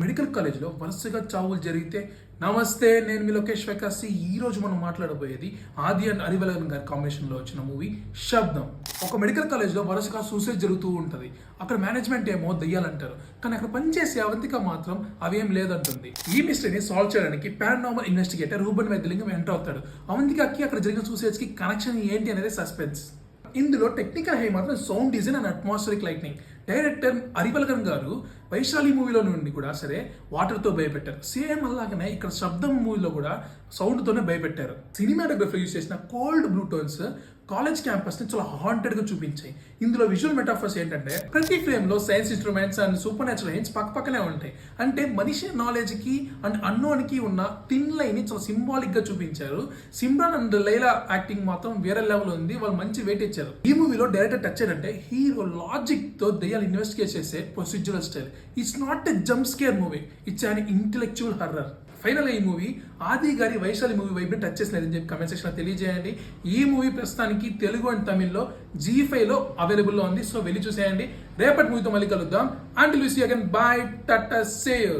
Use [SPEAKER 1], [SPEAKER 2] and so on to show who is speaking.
[SPEAKER 1] Medical కాలేజ్లో వరుసగా చావులు జరిగితే నమస్తే, నేను మీ లోకేష్ వెకాసి. ఈ రోజు మనం మాట్లాడబోయేది ఆది అండ్ అరివెలగన్ గారి కాంబినేషన్లో వచ్చిన మూవీ శబ్దం. ఒక మెడికల్ కాలేజ్లో వరుసగా సూసైడ్ జరుగుతూ ఉంటుంది. అక్కడ మేనేజ్మెంట్ ఏమో దయ్యాలంటారు, కానీ అక్కడ పనిచేసే అవంతిక మాత్రం అవేం లేదంటుంది. ఈ మిస్టరీని సాల్వ్ చేయడానికి paranormal investigator Ruban Vaidyalingam enter అవుతాడు. అవంతికకి అక్కడ జరిగిన సూసైడ్స్ కి కనెక్షన్ ఏంటి అనేది సస్పెన్స్. ఇందులో టెక్నికల్ హై మాత్రం sound design and atmospheric lightning. Director Arivazhagan గారు వైశాలి మూవీలో నుండి కూడా సరే వాటర్తో భయపెట్టారు. సేమ్ అలాగనే ఇక్కడ శబ్దం మూవీలో కూడా సౌండ్తోనే భయపెట్టారు. సినిమాటోగ్రఫీ యూజ్ చేసిన cold blue tones college campus ని చాలా హాంటెడ్ గా చూపించాయి. ఇందులో విజువల్ మెటాఫర్స్ ఏంటంటే ప్రతి ఫ్రేమ్ లో science instruments and super natural hints పక్కనే ఉంటాయి. అంటే మనిషి నాలెడ్జ్ కి అండ్ అన్నోన్ కి ఉన్న థిన్ లైన్ ని చాలా సింబాలిక్ గా చూపించారు. సిమ్రాన్ అండ్ లైలా యాక్టింగ్ మాత్రం వేరే లెవెల్ ఉంది. వాళ్ళు మంచి వెయిట్ ఇచ్చారు. ఈ మూవీలో డైరెక్టర్ టచ్ ఏంటంటే హీరో లాజిక్ తో దయ్యాలు ఇన్వెస్టిగేట్ చేసే procedural style. It's not a jump scare movie, it's an intellectual horror. Final ఈ మూవీ ఆది గారి వైశాలి మూవీ వైపు టచ్ చేసినదని చెప్పి కమెంట్ సెక్షన్ లో తెలియజేయండి. ఈ మూవీ ప్రస్తుతానికి తెలుగు అండ్ తమిళ్లో G5 లో అవైలబుల్ లో ఉంది. సో వెళ్ళి చూసేయండి. రేపటి మూవీతో మళ్ళీ కలుద్దాం. Until we see again. Bye, tata, see you.